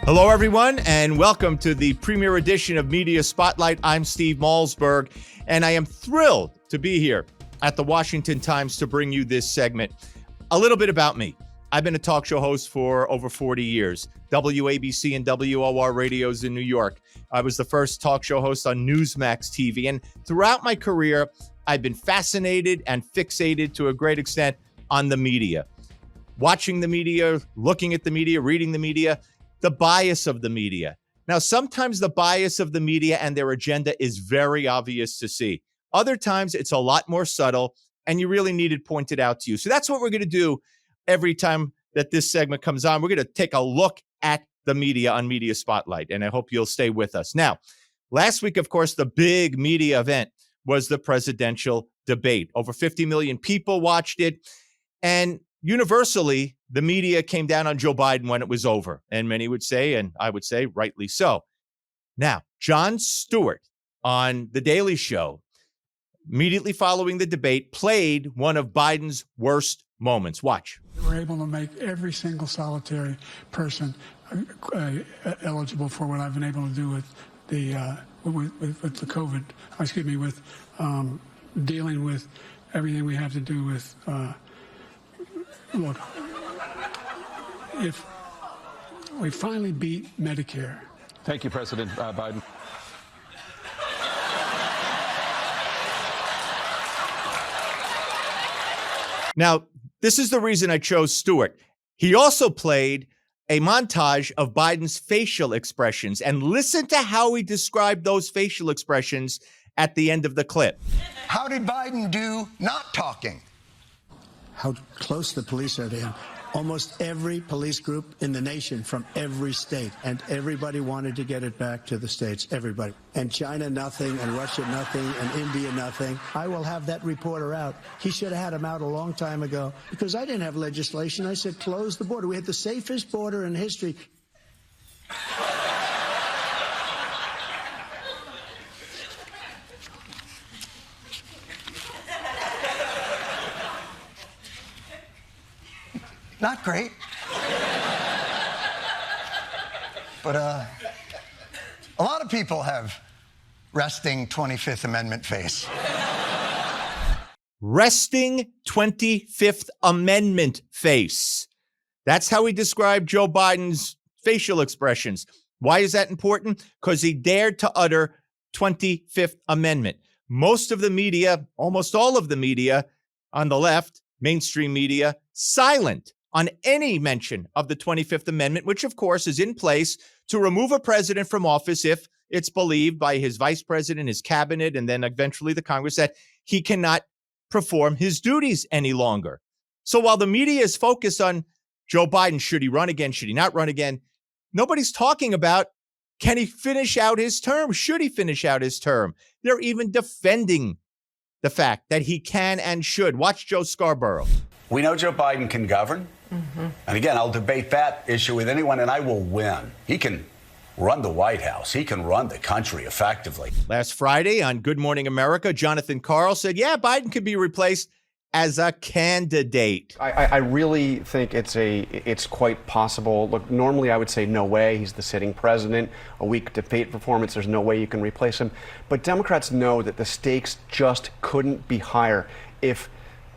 Hello, everyone, and welcome to the premiere edition of Media Spotlight. I'm Steve Malzberg, and I am thrilled to be here at the Washington Times to bring you this segment. A little bit about me. I've been a talk show host for over 40 years, WABC and WOR radios in New York. I was the first talk show host on Newsmax TV, and throughout my career, I've been fascinated and fixated to a great extent on the media. Watching the media, looking at the media, reading the media, the bias of the media. Now, sometimes the bias of the media and their agenda is very obvious to see. Other times, it's a lot more subtle, and you really need it pointed out to you. So that's what we're going to do every time that this segment comes on. We're going to take a look at the media on Media Spotlight, and I hope you'll stay with us. Now, last week, of course, the big media event was the presidential debate. Over 50 million people watched it, and universally, the media came down on Joe Biden when it was over, and many would say, and I would say, rightly so. Now, Jon Stewart on The Daily Show, immediately following the debate, played one of Biden's worst moments. Watch. We're able to make every single solitary person eligible for what I've been able to do with the COVID. With dealing with everything we have to do with. Look, if we finally beat Medicare. Thank you, President Biden. Now, this is the reason I chose Stewart. He also played a montage of Biden's facial expressions, and listen to how he described those facial expressions at the end of the clip. How did Biden do not talking? How close the police are to him. Almost every police group in the nation from every state, and everybody wanted to get it back to the states, everybody. And China, nothing, and Russia, nothing, and India, nothing. I will have that reporter out. He should have had him out a long time ago, because I didn't have legislation. I said, close the border. We had the safest border in history. Not great. But a lot of people have resting 25th Amendment face. Resting 25th Amendment face. That's how he described Joe Biden's facial expressions. Why is that important? Because he dared to utter 25th Amendment. Most of the media, almost all of the media on the left, mainstream media, silent on any mention of the 25th Amendment, which, of course, is in place to remove a president from office if it's believed by his vice president, his cabinet, and then eventually the Congress that he cannot perform his duties any longer. So while the media is focused on Joe Biden, should he run again, should he not run again, nobody's talking about, can he finish out his term? Should he finish out his term? They're even defending the fact that he can and should. Watch Joe Scarborough. We know Joe Biden can govern. And again, I'll debate that issue with anyone, and I will win. He can run the White House. He can run the country effectively. Last Friday on Good Morning America, Jonathan Karl said, yeah, Biden could be replaced as a candidate. I really think it's quite possible. Look, normally I would say no way. He's the sitting president. A weak debate performance, there's no way you can replace him. But Democrats know that the stakes just couldn't be higher. If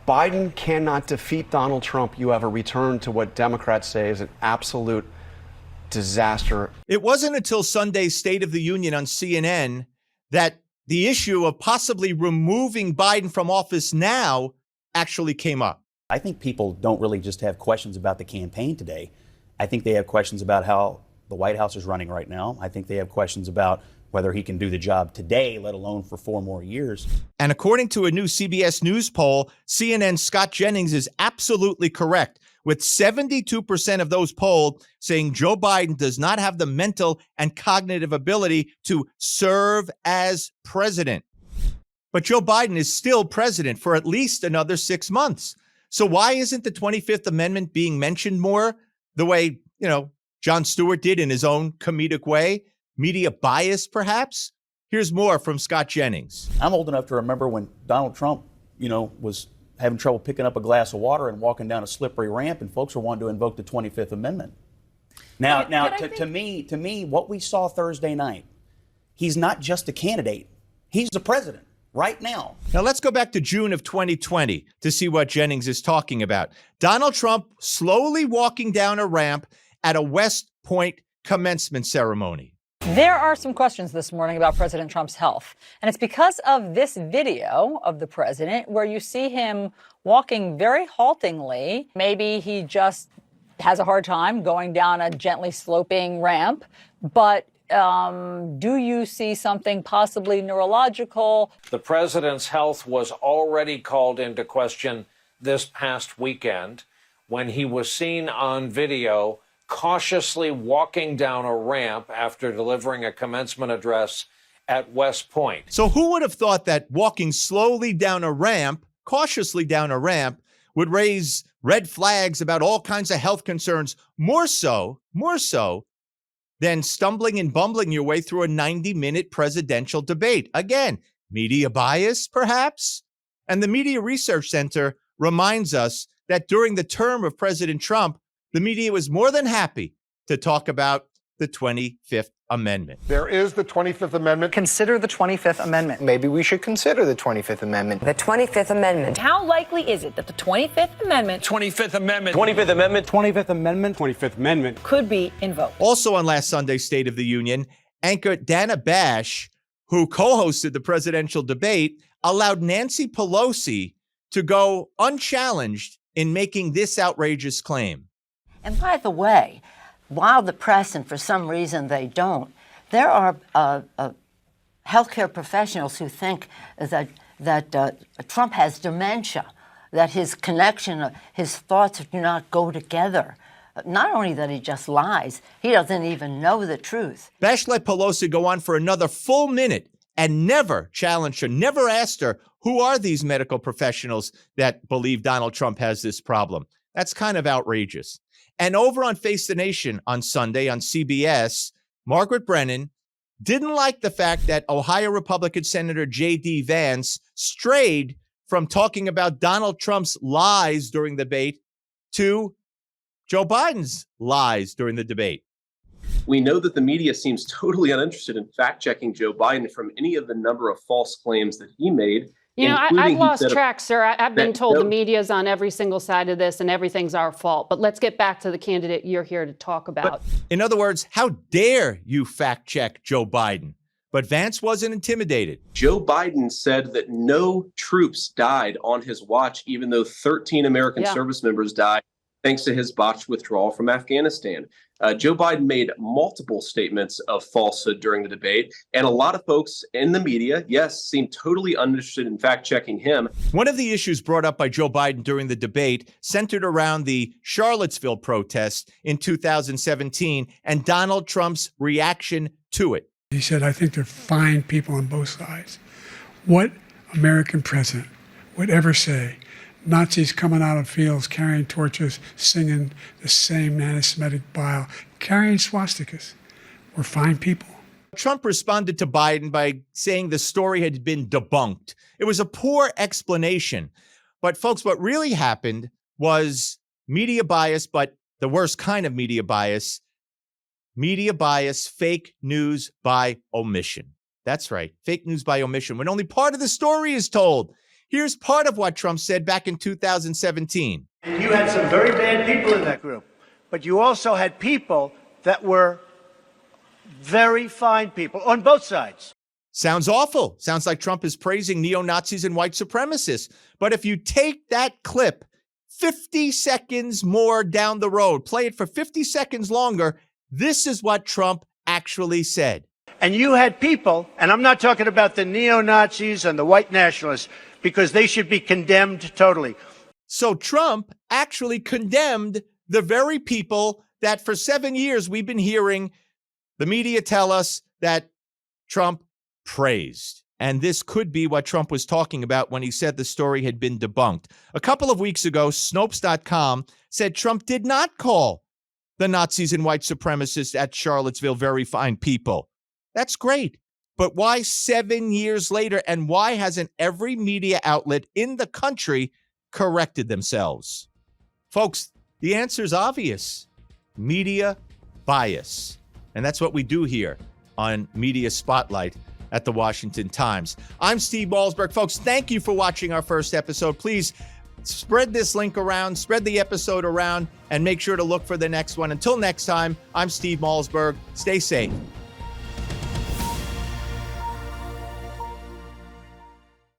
Biden cannot defeat Donald Trump, you have a return to what Democrats say is an absolute disaster. It wasn't until Sunday's State of the Union on CNN that the issue of possibly removing Biden from office now actually came up. I think people don't really just have questions about the campaign today. I think they have questions about how the White House is running right now. I think they have questions about whether he can do the job today, let alone for 4 more years. And according to a new CBS News poll, CNN's Scott Jennings is absolutely correct, with 72% of those polled saying Joe Biden does not have the mental and cognitive ability to serve as president. But Joe Biden is still president for at least another 6 months. So why isn't the 25th Amendment being mentioned more the way, Jon Stewart did in his own comedic way? Media bias, perhaps? Here's more from Scott Jennings. I'm old enough to remember when Donald Trump, was having trouble picking up a glass of water and walking down a slippery ramp, and folks were wanting to invoke the 25th Amendment. Now, But to me, what we saw Thursday night, he's not just a candidate; he's the president right now. Now let's go back to June of 2020 to see what Jennings is talking about. Donald Trump slowly walking down a ramp at a West Point commencement ceremony. There are some questions this morning about President Trump's health, and it's because of this video of the president where you see him walking very haltingly. Maybe he just has a hard time going down a gently sloping ramp, but do you see something possibly neurological? The president's health was already called into question this past weekend when he was seen on video cautiously walking down a ramp after delivering a commencement address at West Point. So who would have thought that walking slowly down a ramp, cautiously down a ramp, would raise red flags about all kinds of health concerns, more so than stumbling and bumbling your way through a 90-minute presidential debate? Again, media bias, perhaps? And the Media Research Center reminds us that during the term of President Trump, the media was more than happy to talk about the 25th Amendment. There is the 25th Amendment. Consider the 25th Amendment. Maybe we should consider the 25th Amendment. The 25th Amendment. How likely is it that the 25th Amendment, 25th Amendment, 25th Amendment, 25th Amendment, 25th Amendment could be invoked? Also on last Sunday's State of the Union, anchor Dana Bash, who co-hosted the presidential debate, allowed Nancy Pelosi to go unchallenged in making this outrageous claim. And by the way, while the press, and for some reason they don't, there are healthcare professionals who think that Trump has dementia, that his connection, his thoughts do not go together. Not only that he just lies, he doesn't even know the truth. Bash let Pelosi go on for another full minute and never challenged her, never asked her, who are these medical professionals that believe Donald Trump has this problem? That's kind of outrageous. And over on Face the Nation on Sunday on CBS, Margaret Brennan didn't like the fact that Ohio Republican Senator J.D. Vance strayed from talking about Donald Trump's lies during the debate to Joe Biden's lies during the debate. We know that the media seems totally uninterested in fact-checking Joe Biden from any of the number of false claims that he made. You know, I've lost track, sir. I've been told the media's on every single side of this and everything's our fault. But let's get back to the candidate you're here to talk about. In other words, how dare you fact-check Joe Biden? But Vance wasn't intimidated. Joe Biden said that no troops died on his watch, even though 13 American service members died thanks to his botched withdrawal from Afghanistan. Joe Biden made multiple statements of falsehood during the debate, and a lot of folks in the media, yes, seemed totally uninterested in fact-checking him. One of the issues brought up by Joe Biden during the debate centered around the Charlottesville protest in 2017 and Donald Trump's reaction to it. He said, I think they're fine people on both sides. What American president would ever say Nazis coming out of fields, carrying torches, singing the same anti-Semitic bile, carrying swastikas, were fine people? Trump responded to Biden by saying the story had been debunked. It was a poor explanation. But folks, what really happened was media bias, but the worst kind of media bias, fake news by omission. That's right, fake news by omission, when only part of the story is told. Here's part of what Trump said back in 2017. You had some very bad people in that group, but you also had people that were very fine people on both sides. Sounds awful. Sounds like Trump is praising neo-Nazis and white supremacists. But if you take that clip 50 seconds more down the road, play it for 50 seconds longer, this is what Trump actually said. And you had people, and I'm not talking about the neo-Nazis and the white nationalists, because they should be condemned totally. So Trump actually condemned the very people that for 7 years we've been hearing the media tell us that Trump praised. And this could be what Trump was talking about when he said the story had been debunked. A couple of weeks ago, Snopes.com said Trump did not call the Nazis and white supremacists at Charlottesville very fine people. That's great. But why 7 years later, and why hasn't every media outlet in the country corrected themselves? Folks, the answer is obvious. Media bias. And that's what we do here on Media Spotlight at the Washington Times. I'm Steve Malzberg. Folks, thank you for watching our first episode. Please spread this link around, spread the episode around, and make sure to look for the next one. Until next time, I'm Steve Malzberg. Stay safe.